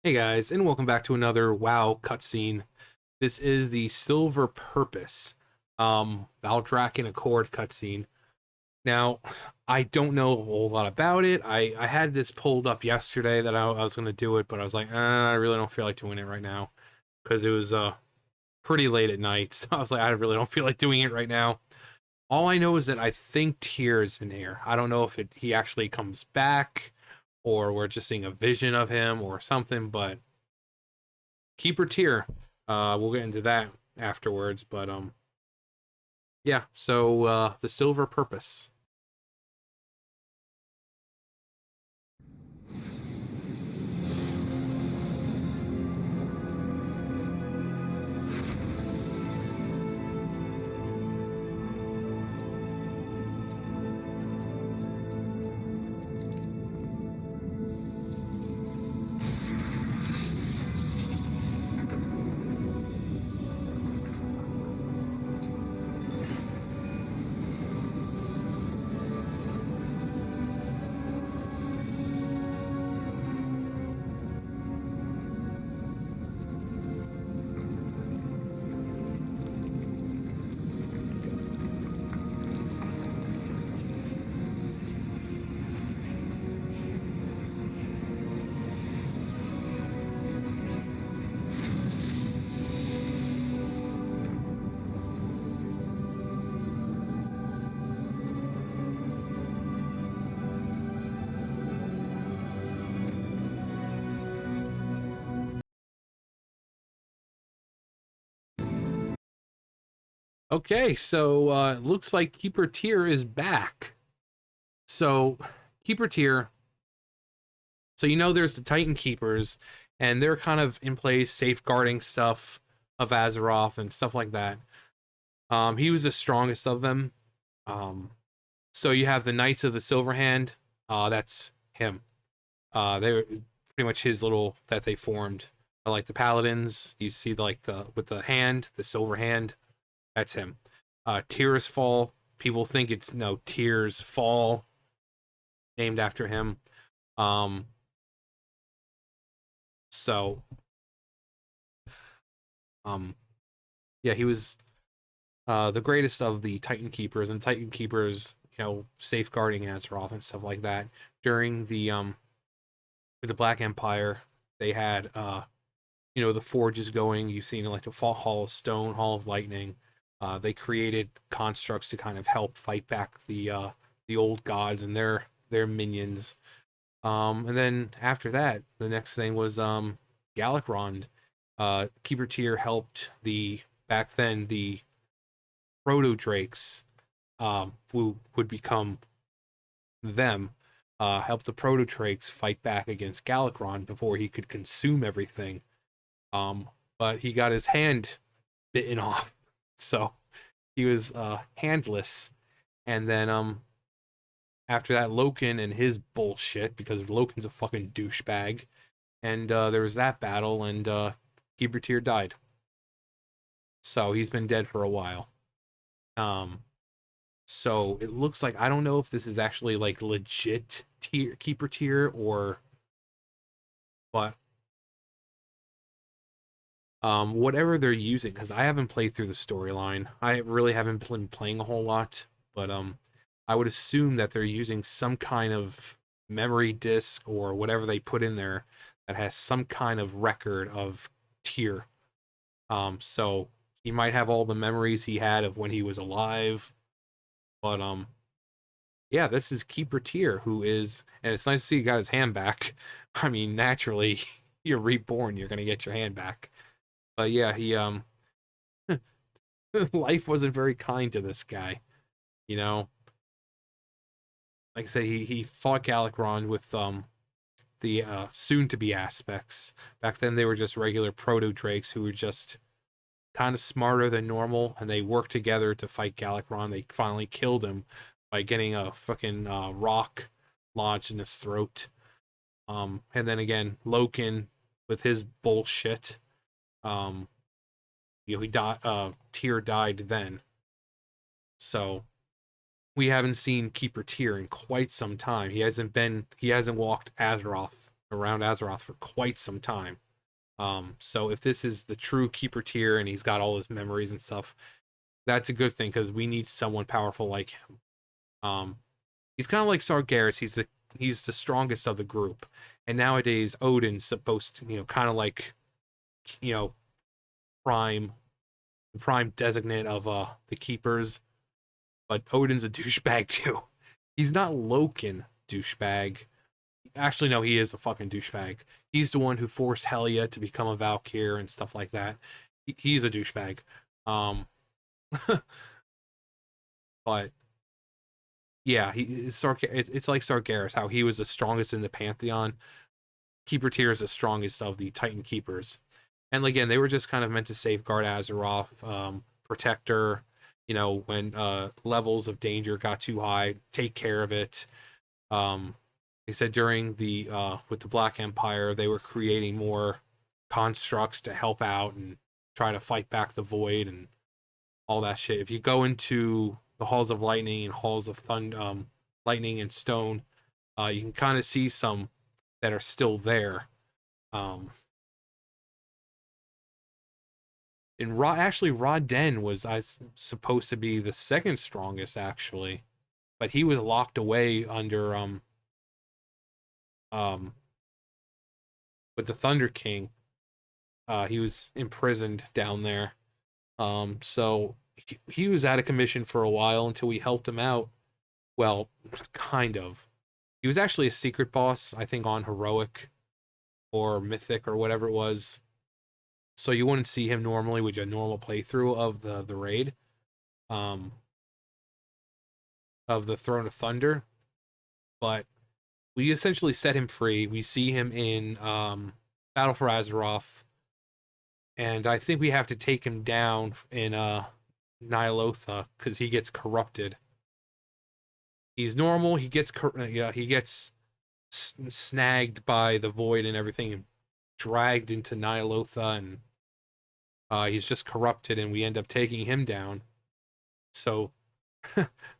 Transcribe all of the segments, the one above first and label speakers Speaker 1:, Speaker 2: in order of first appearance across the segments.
Speaker 1: Hey guys, and welcome back to another WoW cutscene. This is the Silver Purpose, Valdrakken Accord cutscene. Now, I don't know a whole lot about it. I had this pulled up yesterday that I was going to do it, but I was like, I really don't feel like doing it right now because it was pretty late at night. So I was like, I really don't feel like doing it right now. All I know is that I think Tyr's in here. I don't know if he actually comes back or we're just seeing a vision of him or something, but Keeper Tier. We'll get into that afterwards, but yeah. So the Silver Purpose. Okay, so it looks like Keeper Tier is back. So Keeper Tier. So there's the Titan Keepers, and they're kind of in place, safeguarding stuff of Azeroth and stuff like that. He was the strongest of them. So you have the Knights of the Silver Hand. That's him. They were pretty much his little that they formed. Like the Paladins, you see like the with the hand, the silver hand. That's him. Tears Fall. People think it's no Tears Fall, named after him. Um, so um, yeah, he was the greatest of the Titan Keepers, and Titan Keepers, safeguarding Azeroth and stuff like that during the Black Empire. They had the forges going. You've seen like the Fall Hall of Stone, Hall of Lightning. They created constructs to kind of help fight back the old gods and their minions. And then after that, the next thing was Galakrond. Keeper Tier helped the back then the proto drakes, who would become them. Helped the proto drakes fight back against Galakrond before he could consume everything. Um, but he got his hand bitten off, so he was handless. And then after that, Loken and his bullshit, because Loken's a fucking douchebag, and there was that battle, and Keeper Tier died. So he's been dead for a while. Um, so it looks like I don't know if this is actually like legit Keeper Tier or, but whatever they're using, because I haven't played through the storyline. I really haven't been playing a whole lot, but I would assume that they're using some kind of memory disk or whatever they put in there that has some kind of record of Tyr. So he might have all the memories he had of when he was alive, but yeah, this is Keeper Tyr, who is, and it's nice to see he got his hand back. I mean, naturally, you're reborn, you're gonna get your hand back. But yeah, he life wasn't very kind to this guy. You know, like I said, he fought Galakrond with the soon to be aspects. Back then, they were just regular proto drakes who were just kind of smarter than normal, and they worked together to fight Galakrond. They finally killed him by getting a fucking rock lodged in his throat. And then again, Loken with his bullshit. Um, he died. Tyr died then. So we haven't seen Keeper Tyr in quite some time. He hasn't walked Azeroth around Azeroth for quite some time. So if this is the true keeper tier and he's got all his memories and stuff, that's a good thing because we need someone powerful like him. He's kind of like Sargeras. He's the strongest of the group, and nowadays Odin's supposed to, kind of like, you know, prime designate of the keepers, but Odin's a douchebag too. He's not Loken douchebag. Actually, no, he is a fucking douchebag. He's the one who forced Helia to become a Valkyr and stuff like that. He's a douchebag. But yeah, it's like Sargeras, how he was the strongest in the Pantheon. Keeper tier is the strongest of the Titan Keepers. And again, they were just kind of meant to safeguard Azeroth, protect her, when levels of danger got too high, take care of it. They said during with the Black Empire, they were creating more constructs to help out and try to fight back the void and all that shit. If you go into the Halls of Lightning and Halls of Lightning and Stone, you can kind of see some that are still there. And Ra-Den was supposed to be the second strongest, actually, but he was locked away under with the Thunder King. He was imprisoned down there. So he was out of commission for a while until we helped him out. Well, kind of. He was actually a secret boss, I think, on Heroic or Mythic or whatever it was. So you wouldn't see him normally with a normal playthrough of the raid. Of the Throne of Thunder. But we essentially set him free. We see him in Battle for Azeroth. And I think we have to take him down in Ny'alotha because he gets corrupted. He's normal. He gets snagged by the void and everything, and dragged into Ny'alotha, and he's just corrupted, and we end up taking him down. So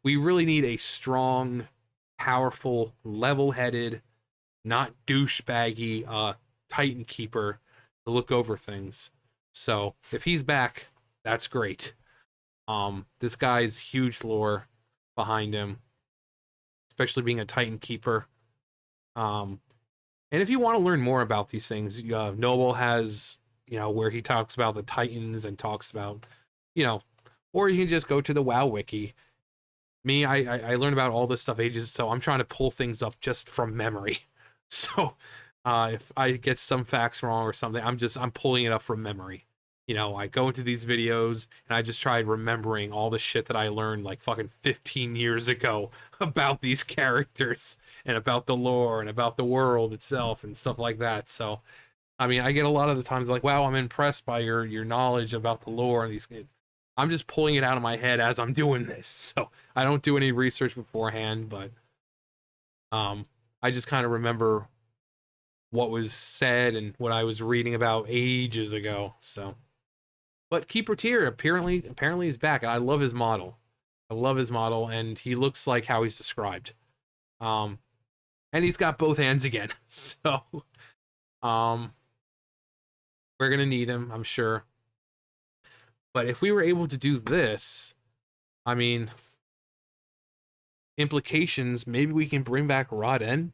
Speaker 1: we really need a strong, powerful, level-headed, not douchebaggy Titan Keeper to look over things. So if he's back, that's great. This guy's huge lore behind him, especially being a Titan Keeper. And if you want to learn more about these things, Noble has, where he talks about the Titans and talks about, or you can just go to the WoW wiki. Me, I learned about all this stuff ages, so I'm trying to pull things up just from memory. So if I get some facts wrong or something, I'm pulling it up from memory. I go into these videos and I just tried remembering all the shit that I learned like fucking 15 years ago about these characters and about the lore and about the world itself and stuff like that. So, I mean, I get a lot of the times like, wow, I'm impressed by your knowledge about the lore and these. I'm just pulling it out of my head as I'm doing this. So I don't do any research beforehand, but I just kind of remember what was said and what I was reading about ages ago. So, but Keeper Tier apparently is back, and I love his model. And he looks like how he's described. And he's got both hands again. So, we're gonna need him, I'm sure. But if we were able to do this, I mean, implications, maybe we can bring back Ra-Den.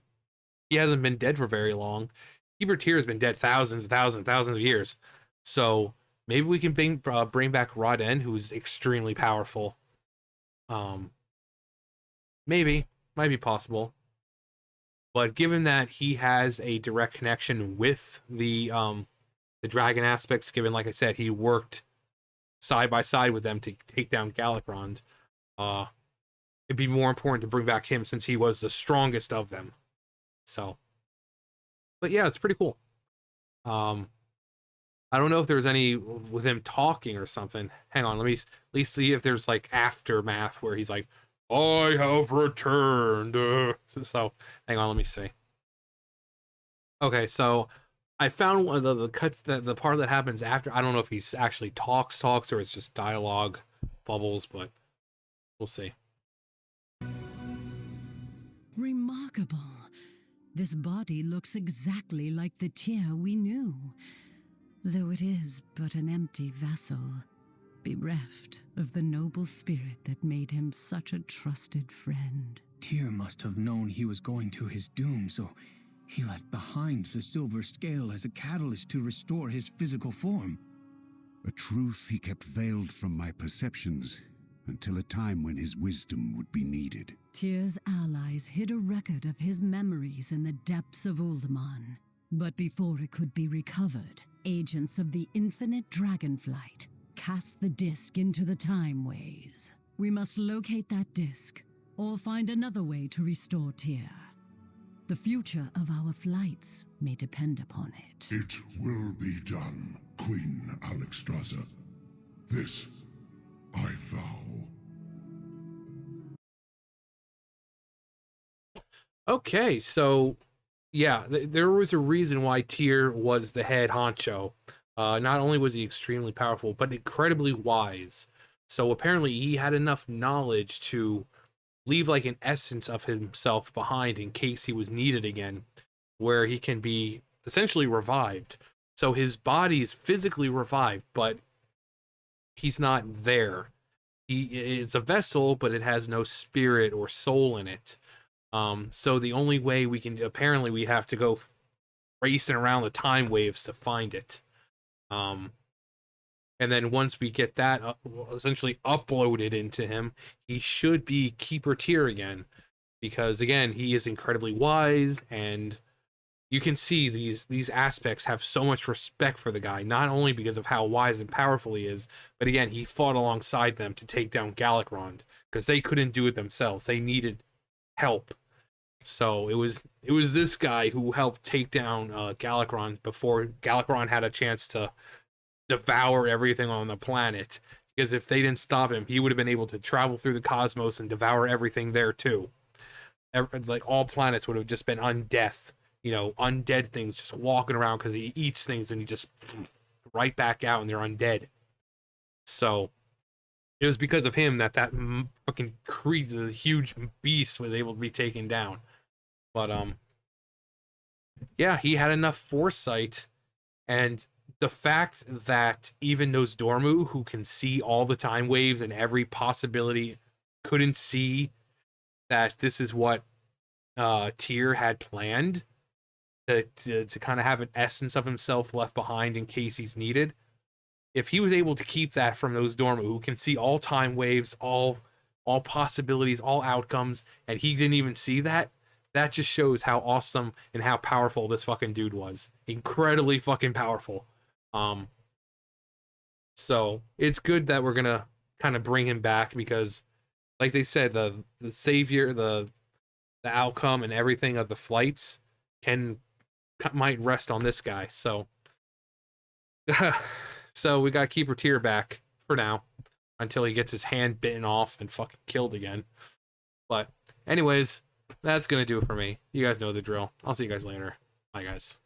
Speaker 1: He hasn't been dead for very long. Keeper Tier has been dead thousands of years. So maybe we can bring back Ra-Den, who's extremely powerful. Maybe. Might be possible. But given that he has a direct connection with the dragon aspects, given, like I said, he worked side by side with them to take down Galakrond, it'd be more important to bring back him since he was the strongest of them. So, but yeah, it's pretty cool. I don't know if there's any with him talking or something. Hang on, let me at least see if there's like aftermath where he's like, I have returned. So, hang on, let me see. Okay, so I found one of the cuts, the part that happens after. I don't know if he's actually talks or it's just dialogue bubbles, but we'll see.
Speaker 2: Remarkable. This body looks exactly like the Tyr we knew, though it is but an empty vessel, bereft of the noble spirit that made him such a trusted friend.
Speaker 3: Tyr must have known he was going to his doom, so he left behind the silver scale as a catalyst to restore his physical form.
Speaker 4: A truth he kept veiled from my perceptions until a time when his wisdom would be needed.
Speaker 2: Tyr's allies hid a record of his memories in the depths of Uldaman. But before it could be recovered, agents of the infinite Dragonflight cast the disc into the time waves. We must locate that disc, or find another way to restore Tyr. The future of our flights may depend upon it.
Speaker 5: It will be done, Queen Alexstrasza. This I vow.
Speaker 1: Okay, so yeah, there was a reason why Tyr was the head honcho. Not only was he extremely powerful, but incredibly wise. So apparently he had enough knowledge to leave like an essence of himself behind in case he was needed again, where he can be essentially revived. So his body is physically revived, but he's not there. He is a vessel, but it has no spirit or soul in it. So the only way we can, apparently we have to go racing around the time waves to find it. And then once we get that essentially uploaded into him, he should be Keeper Tyr again. Because again, he is incredibly wise, and you can see these aspects have so much respect for the guy, not only because of how wise and powerful he is, but again, he fought alongside them to take down Galakrond, because they couldn't do it themselves. They needed help. So it was this guy who helped take down Galakrond before Galakrond had a chance to devour everything on the planet. Because if they didn't stop him, he would have been able to travel through the cosmos and devour everything there too. Like all planets would have just been undeath, undead things just walking around because he eats things and he just right back out and they're undead. So it was because of him that fucking the huge beast was able to be taken down. But yeah, he had enough foresight, and the fact that even those Dormu who can see all the time waves and every possibility couldn't see that this is what Tyr had planned to kind of have an essence of himself left behind in case he's needed. If he was able to keep that from those Dormu who can see all time waves, all possibilities, all outcomes, and he didn't even see that, that just shows how awesome and how powerful this fucking dude was. Incredibly fucking powerful. So it's good that we're gonna kind of bring him back, because like they said, the savior, the outcome and everything of the flights might rest on this guy. So so we got Keeper Tyr back for now until he gets his hand bitten off and fucking killed again. But anyways, that's gonna do it for me. You guys know the drill. I'll see you guys later. Bye guys.